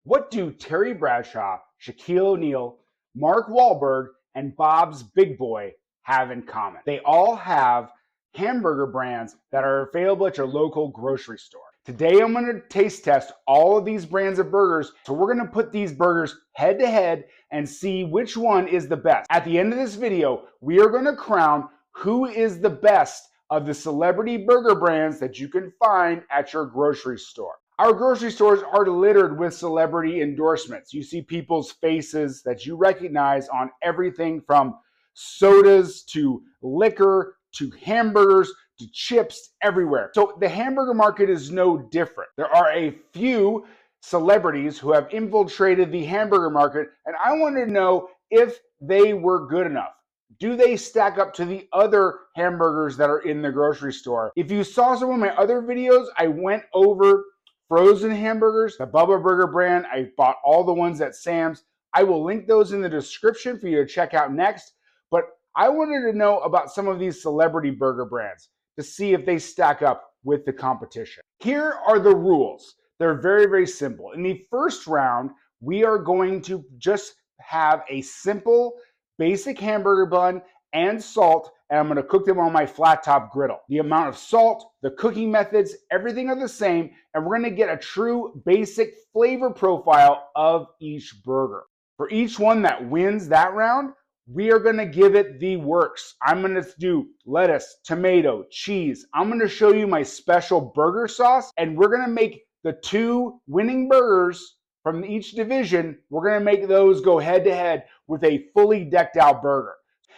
What do Terry Bradshaw, Shaquille O'Neal, Mark Wahlberg, and Bob's Big Boy have in common? They all have hamburger brands that are available at your local grocery store. Today I'm going to taste test all of these brands of burgers. So we're going to put these burgers head to head and see which one is the best. At the end of this video, we are going to crown who is the best of the celebrity burger brands that you can find at your grocery store. Our grocery stores are littered with celebrity endorsements. You see people's faces that you recognize on everything from sodas to liquor to hamburgers to chips everywhere. So the hamburger market is no different. There are a few celebrities who have infiltrated the hamburger market, and I wanted to know if they were good enough. Do they stack up to the other hamburgers that are in the grocery store? If you saw some of my other videos, I went over frozen hamburgers, the Bubba Burger brand. I bought all the ones at Sam's. I will link those in the description for you to check out next. But I wanted to know about some of these celebrity burger brands to see if they stack up with the competition. Here are the rules. They're very, very simple. In the first round, we are going to just have a simple, basic hamburger bun and salt, and I'm going to cook them on my flat top griddle. The amount of salt, the cooking methods, everything are the same, and we're going to get a true basic flavor profile of each burger. For each one that wins that round, we are going to give it the works. I'm going to do lettuce, tomato, cheese. I'm going to show you my special burger sauce, and we're going to make the two winning burgers from each division. We're going to make those go head to head with a fully decked out burger.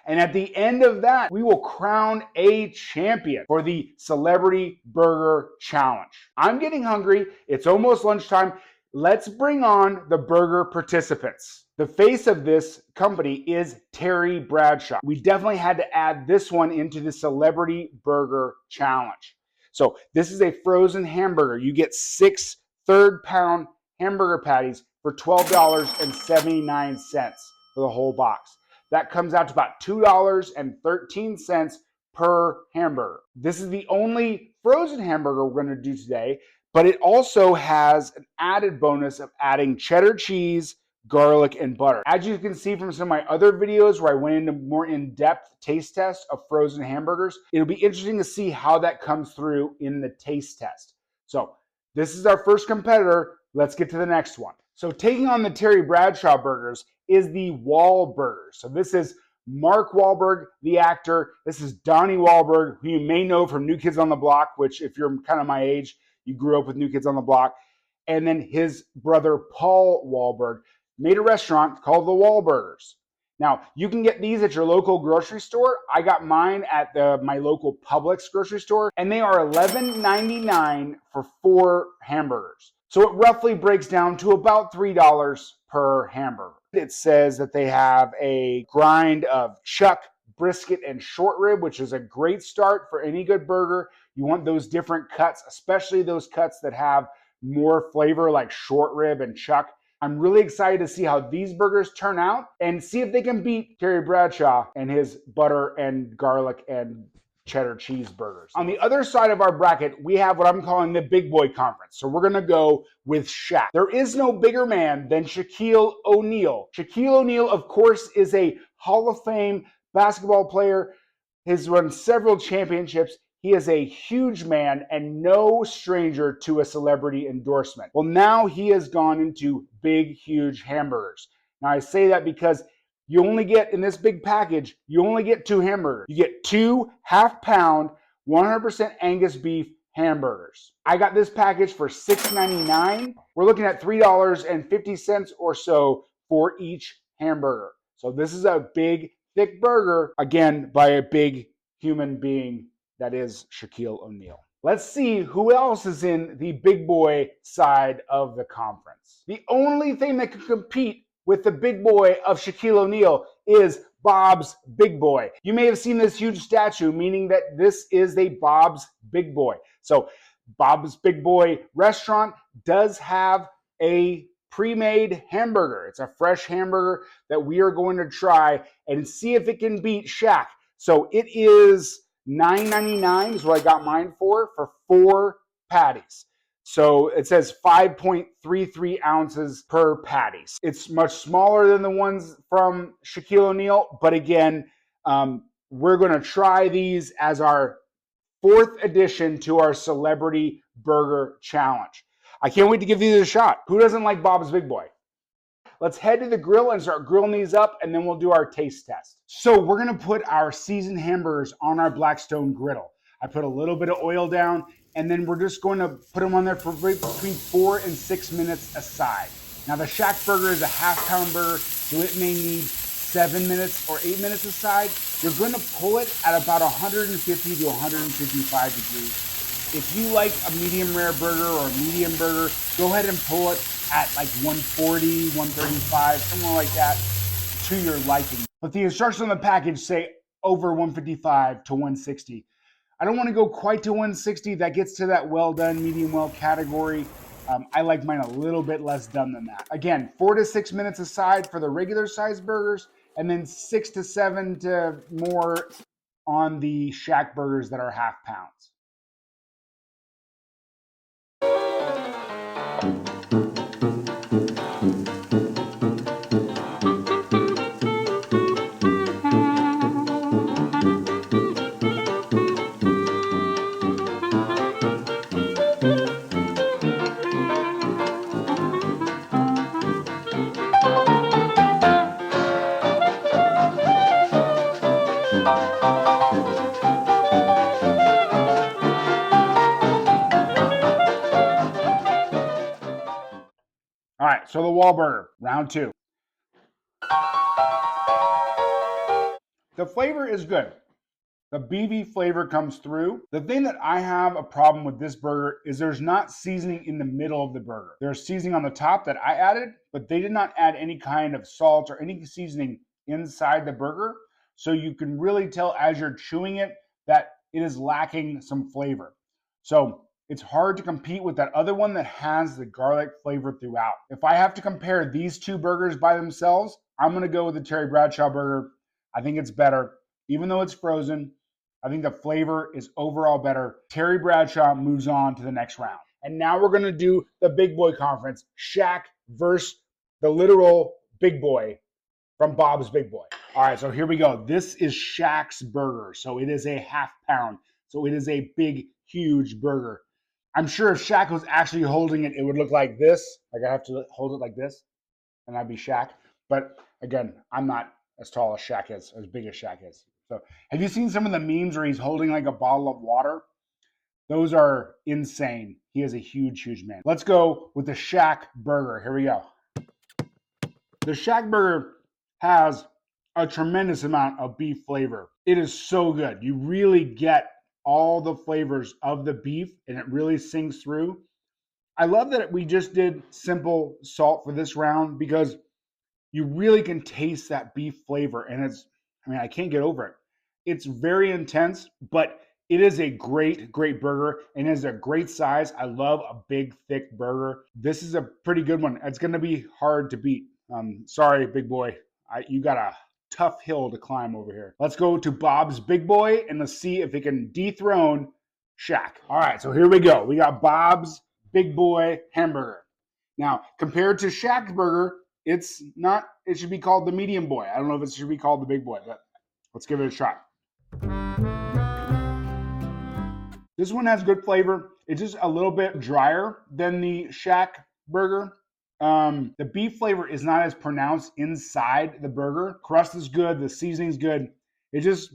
And at the end of that, we will crown a champion for the Celebrity Burger Challenge. I'm getting hungry. It's almost lunchtime. Let's bring on the burger participants. The face of this company is Terry Bradshaw. We definitely had to add this one into the Celebrity Burger Challenge. So this is a frozen hamburger. You get 6 third-pound hamburger patties for $12.79 for the whole box. That comes out to about $2.13 per hamburger. This is the only frozen hamburger we're going to do today, but it also has an added bonus of adding cheddar cheese, garlic, and butter. As you can see from some of my other videos where I went into more in-depth taste tests of frozen hamburgers, it'll be interesting to see how that comes through in the taste test. So this is our first competitor. Let's get to the next one. So taking on the Terry Bradshaw burgers is the Wahlburgers. So this is Mark Wahlberg, the actor. This is Donnie Wahlberg, who you may know from New Kids on the Block, which if you're kind of my age, you grew up with New Kids on the Block. And then his brother, Paul Wahlberg, made a restaurant called the Wahlburgers. Now, you can get these at your local grocery store. I got mine at my local Publix grocery store, and they are $11.99 for 4 hamburgers. So it roughly breaks down to about $3 per hamburger. It says that they have a grind of chuck, brisket, and short rib, which is a great start for any good burger. You want those different cuts, especially those cuts that have more flavor like short rib and chuck. I'm really excited to see how these burgers turn out and see if they can beat Terry Bradshaw and his butter and garlic and cheddar cheeseburgers. On the other side of our bracket, we have what I'm calling the Big Boy Conference. So we're going to go with Shaq. There is no bigger man than Shaquille O'Neal. Shaquille O'Neal, of course, is a Hall of Fame basketball player. He's won several championships. He is a huge man and no stranger to a celebrity endorsement. Well, now he has gone into big, huge hamburgers. Now, I say that because you only get, in this big package, you only get 2 hamburgers. You get 2 half-pound, 100% Angus beef hamburgers. I got this package for $6.99. We're looking at $3.50 or so for each hamburger. So this is a big, thick burger, again, by a big human being that is Shaquille O'Neal. Let's see who else is in the big boy side of the conference. The only thing that can compete with the big boy of Shaquille O'Neal is Bob's Big Boy. You may have seen this huge statue, meaning that this is a Bob's Big Boy. So Bob's Big Boy restaurant does have a pre-made hamburger. It's a fresh hamburger that we are going to try and see if it can beat Shaq. So it is $9.99 is what I got mine for 4 patties. So it says 5.33 ounces per patty. It's much smaller than the ones from Shaquille O'Neal, but again, we're going to try these as our fourth addition to our Celebrity Burger Challenge. I can't wait to give these a shot. Who doesn't like Bob's Big Boy? Let's head to the grill and start grilling these up, and then we'll do our taste test. So we're gonna put our seasoned hamburgers on our Blackstone griddle. I put a little bit of oil down, and then we're just going to put them on there for between 4 and 6 minutes aside. Now the Shack Burger is a half-pound burger, so it may need 7 minutes or 8 minutes aside. You're going to pull it at about 150 to 155 degrees. If you like a medium rare burger or a medium burger, go ahead and pull it at like 140, 135, somewhere like that, to your liking. But the instructions on the package say over 155 to 160. I don't want to go quite to 160. That gets to that well done, medium well category. I like mine a little bit less done than that. Again, 4 to 6 minutes aside for the regular size burgers, and then 6 to 7 to more on the Shack burgers that are half pounds. All right, so the Wahlburger, round 2. The flavor is good. The beefy flavor comes through. The thing that I have a problem with this burger is there's not seasoning in the middle of the burger. There's seasoning on the top that I added, but they did not add any kind of salt or any seasoning inside the burger. So you can really tell as you're chewing it that it is lacking some flavor. So it's hard to compete with that other one that has the garlic flavor throughout. If I have to compare these two burgers by themselves, I'm going to go with the Terry Bradshaw burger. I think it's better. Even though it's frozen, I think the flavor is overall better. Terry Bradshaw moves on to the next round. And now we're going to do the Big Boy Conference, Shack versus the literal Big Boy from Bob's Big Boy. All right, so here we go. This is Shack's burger. So it is a half pound. So it is a big, huge burger. I'm sure if Shaq was actually holding it, it would look like this. Like I have to hold it like this, and I'd be Shaq. But again, I'm not as tall as Shaq is, as big as Shaq is. So have you seen some of the memes where he's holding like a bottle of water? Those are insane. He is a huge, huge man. Let's go with the Shack burger. Here we go. The Shack burger has a tremendous amount of beef flavor. It is so good. You really get all the flavors of the beef, and it really sinks through. I love that we just did simple salt for this round because you really can taste that beef flavor, and I can't get over it. It's very intense, but it is a great, great burger, and it is a great size. I love a big, thick burger. This is a pretty good one. It's going to be hard to beat. Sorry, big boy. You got a tough hill to climb over here. Let's go to Bob's Big Boy, and let's see if it can dethrone Shack. All right, so here we go. We got Bob's Big Boy hamburger. Now, compared to Shack's burger, it's not, it should be called the medium boy. I don't know if it should be called the big boy, but let's give it a shot. This one has good flavor. It's just a little bit drier than the Shack burger. The beef flavor is not as pronounced inside the burger. Crust is good. The seasoning's good. It just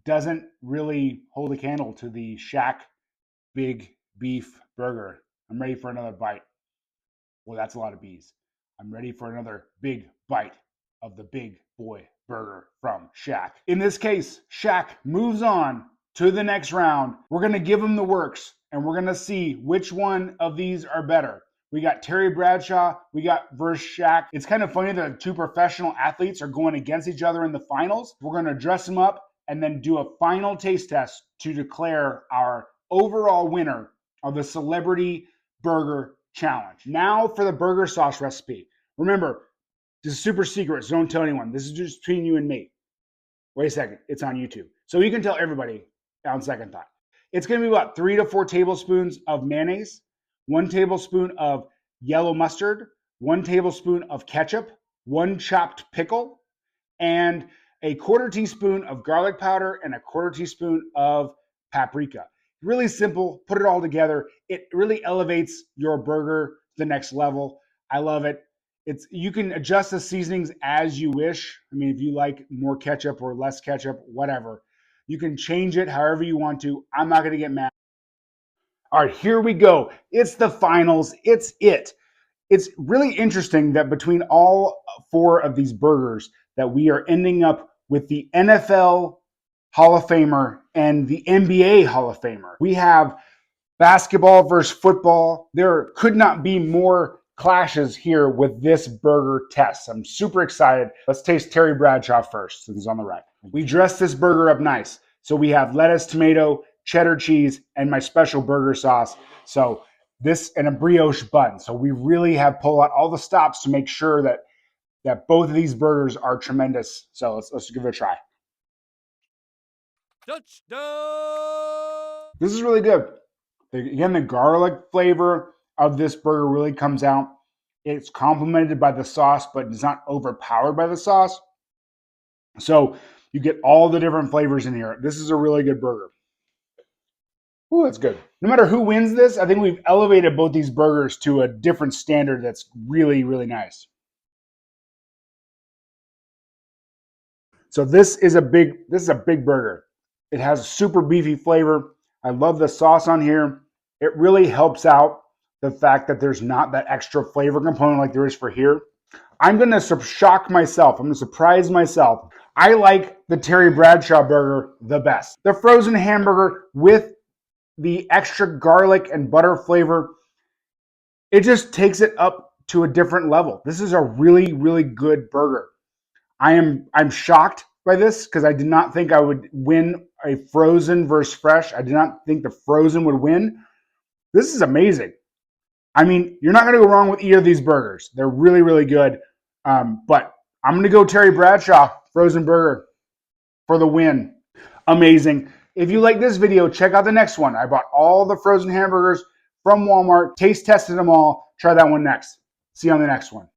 doesn't really hold a candle to the Shack big beef burger. I'm ready for another bite. Well, that's a lot of bees. I'm ready for another big bite of the Big Boy burger from Shack. In this case, Shack moves on to the next round. We're going to give them the works, and we're going to see which one of these are better. We got Terry Bradshaw, we got versus Shack. It's kind of funny that two professional athletes are going against each other in the finals. We're going to dress them up and then do a final taste test to declare our overall winner of the Celebrity Burger Challenge. Now for the burger sauce recipe. Remember, this is super secret, so don't tell anyone. This is just between you and me. Wait a second, it's on YouTube. So you can tell everybody on second thought. It's going to be about 3 to 4 tablespoons of mayonnaise. 1 tablespoon of yellow mustard, 1 tablespoon of ketchup, 1 chopped pickle, and a 1/4 teaspoon of garlic powder and a 1/4 teaspoon of paprika. Really simple, put it all together. It really elevates your burger to the next level. I love it. You can adjust the seasonings as you wish. I mean, if you like more ketchup or less ketchup, whatever. You can change it however you want to. I'm not going to get mad. All right, here we go. It's the finals. It's it. It's really interesting that between all 4 of these burgers that we are ending up with the NFL Hall of Famer and the NBA Hall of Famer. We have basketball versus football. There could not be more clashes here with this burger test. I'm super excited. Let's taste Terry Bradshaw first, since it's on the right. We dressed this burger up nice. So we have lettuce, tomato, cheddar cheese, and my special burger sauce. So this and a brioche bun. So we really have pulled out all the stops to make sure that both of these burgers are tremendous. So let's give it a try. Touchdown! This is really good. Again, the garlic flavor of this burger really comes out. It's complemented by the sauce, but it's not overpowered by the sauce. So you get all the different flavors in here. This is a really good burger. Ooh, that's good. No matter who wins this, I think we've elevated both these burgers to a different standard that's really, really nice. So this is a big burger. It has a super beefy flavor. I love the sauce on here. It really helps out the fact that there's not that extra flavor component like there is for here. I'm going to shock myself. I'm going to surprise myself. I like the Terry Bradshaw burger the best. The frozen hamburger with the extra garlic and butter flavor, it just takes it up to a different level. This is a really, really good burger. I'm shocked by this because I did not think I would win a frozen versus fresh. I did not think the frozen would win. This is amazing. I mean, you're not going to go wrong with either of these burgers. They're really, really good. But I'm going to go Terry Bradshaw frozen burger for the win. Amazing. If you like this video, check out the next one. I bought all the frozen hamburgers from Walmart, taste tested them all. Try that one next. See you on the next one.